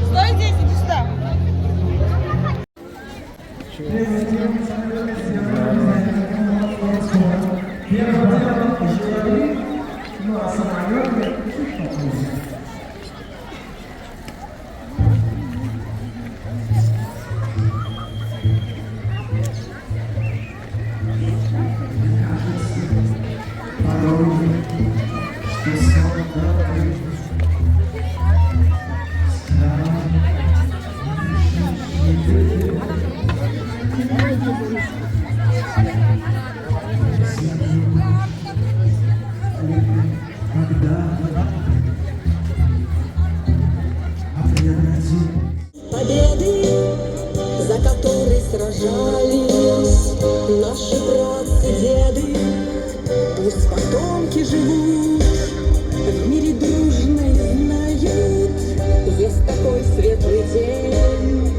Стой здесь, иди сюда. Победы, за которой сражались наши братцы-деды, пусть потомки живут, в мире дружно и знают, есть такой светлый день,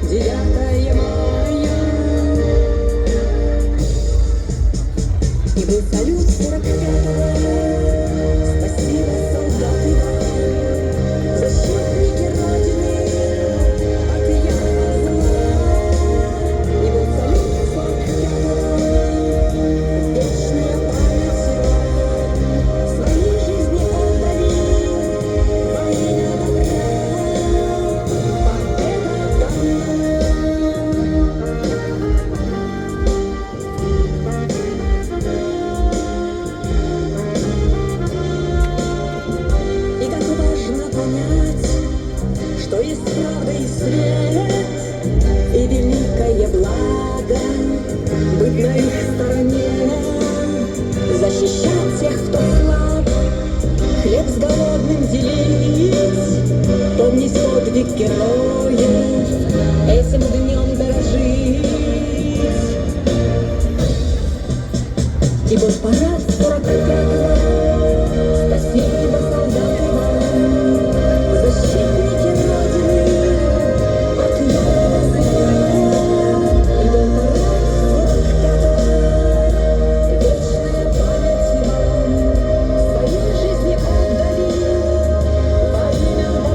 9 мая. И был салют 45-го, спасибо, солдаты, вам, защитники Родины. Что есть правда и свет, и великое благо быть на их стороне, защищать тех, кто слаб, хлеб с голодным делить, помнить подвиг героев, этим днем дорожить. И был парад 45-го, спасибо, солдаты, вам, защитники Родины, от ярого зла. И был парад 45-го, вечная память вам, своей жизни отдали во имя добра,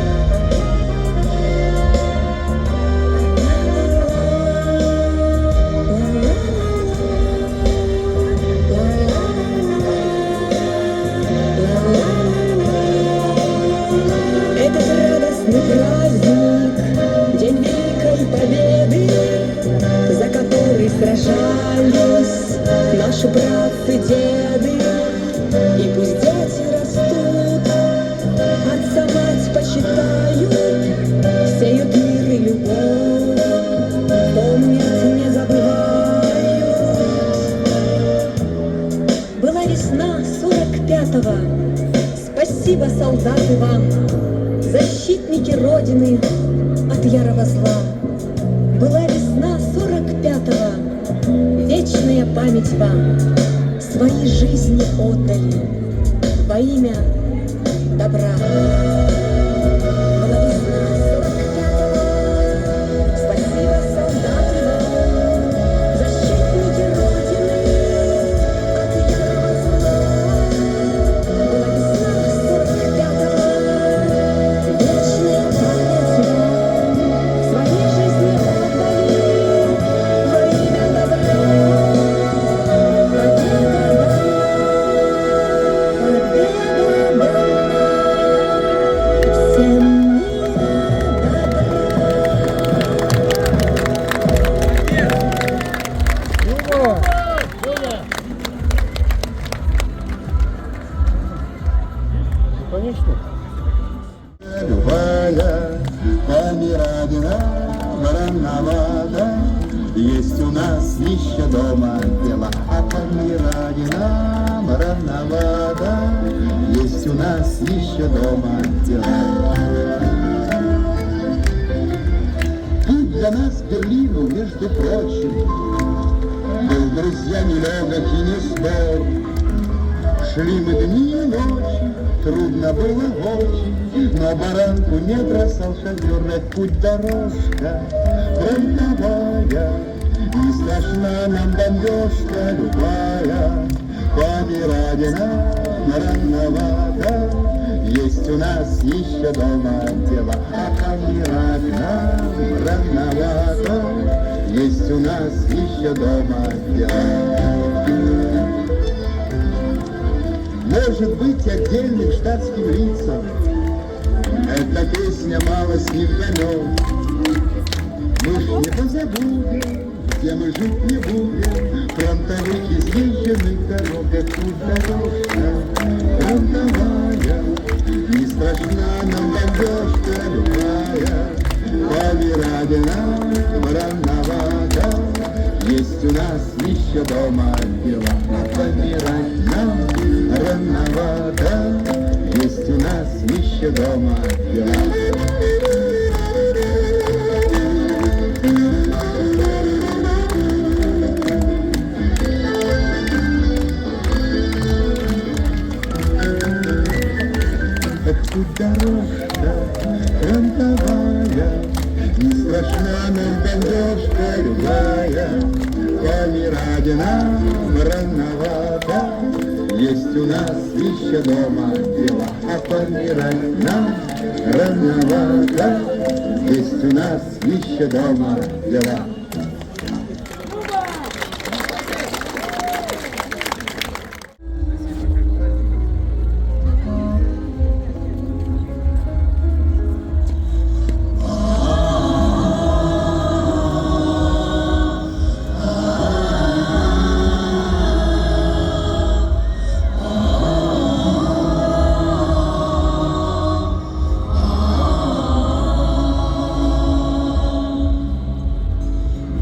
победа Этот радостный праздник, день великой победы, за который сражались наши братцы-деды. И пусть дети растут, отца мать почитают, сеют мир и любовь, помнят, не забывают. Была весна 45-го, спасибо, солдаты, вам, защитники Родины от ярого зла. Была весна 45-го, вечная память вам, свои жизни отдали во имя добра. Была весна 45-го, спасибо, солдаты, вам, защитники Родины от ярого зла. Была весна 45-го, вечная память вам, своей жизни отдали во имя добра. Конечно. Любая померанина вороновата, есть у нас еще дома дела, а померанина вороновата, есть у нас еще дома дела. Путь для нас к Берлину, между прочим, был, друзья, нелегок и не спор. Шли мы дни и ночи, трудно было очень. но баранку не бросал шофер. Это путь дорожка фронтовая, и страшна нам бомбежка любая. Помирать нам рановато, есть у нас еще дома дела. А помирать нам рановато, есть у нас еще дома дела. Может быть, отдельным штатским лицам эта песня мало с них дает. Мы ж не позабудем, где мы жить не будем, фронтовых изъезженных дорогах. Путь дорожка фронтовая, не страшна нам бомбежка любая. Помирать нам рановато, есть у нас еще дома дела. А помирать нам рановато, есть у нас еще дома дела. Путь дорожка фронтовая, не страшна нам бомбежка любая. Помирать нам рановато, есть у нас еще дома дела. А помирать нам рановато, есть у нас еще дома дела.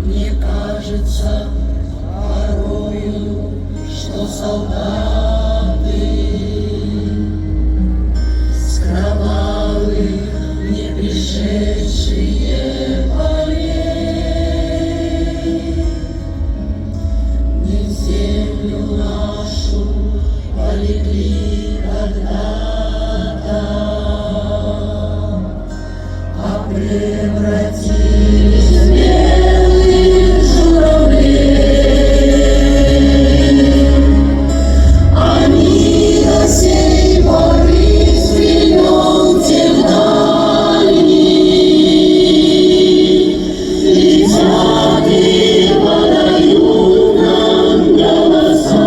Мне кажется порою, что солдаты с кровавых не пришедшие полей не в землю нашу полегли когда-то, а превратились в белых журавлей. Они до сей поры взгляньте вдали, летят и подают нам голоса.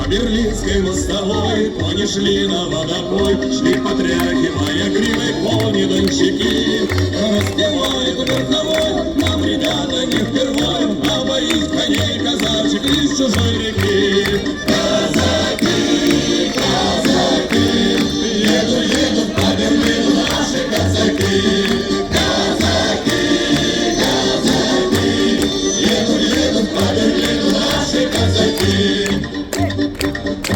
Берлинской мостовой кони шли на водопой, шли потряхивая гривой кони-дончаки. Распевает верховой, нам, ребята, не впервой, а боит коней казачек из чужой реки. Казаки, казаки, едут по Берлину наши казаки. Казаки, казаки, едут по Берлину наши казаки.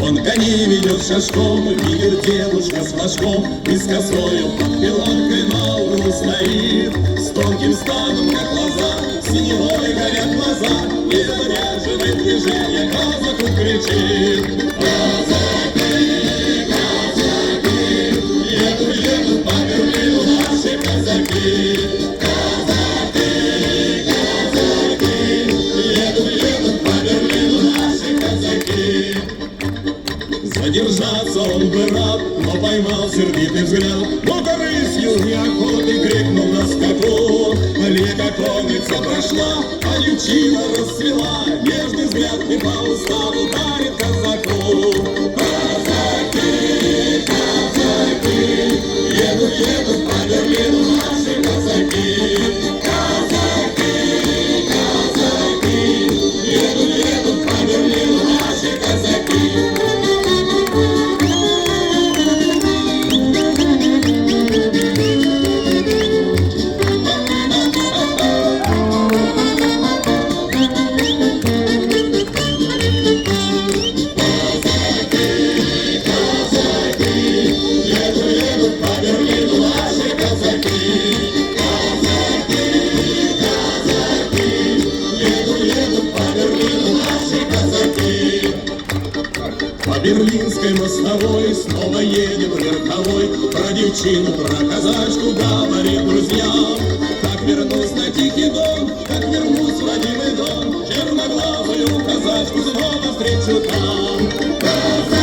Он коней ведет шашком, видит девушка с флажком, и с косою под пилонкой на углу стоит. С тонким станом, как лоза, синевой горят глаза, и заряженный движение казаку кричит. Казаки, казаки, едут по Берлину наши казаки. Казаки, казаки, едут по Берлину наши казаки. Задержаться он бы рад, но поймал сердитый взгляд. Но корыстью неохоты крикнул на скаку. Лето конница прошла, а лючина расцвела. Нежный взгляд не по уставу дарит казаку. Казаки, казаки, едут по Берлину наши казаки. Казаки, казаки, едут по Берлину наши казаки. По Берлинской мостовой снова едет верховой. Про девчину, про казачку говорит друзьям. Как вернусь на Тихий Дон, как вернусь в родимый дом, черноглазую казачку снова встречу там.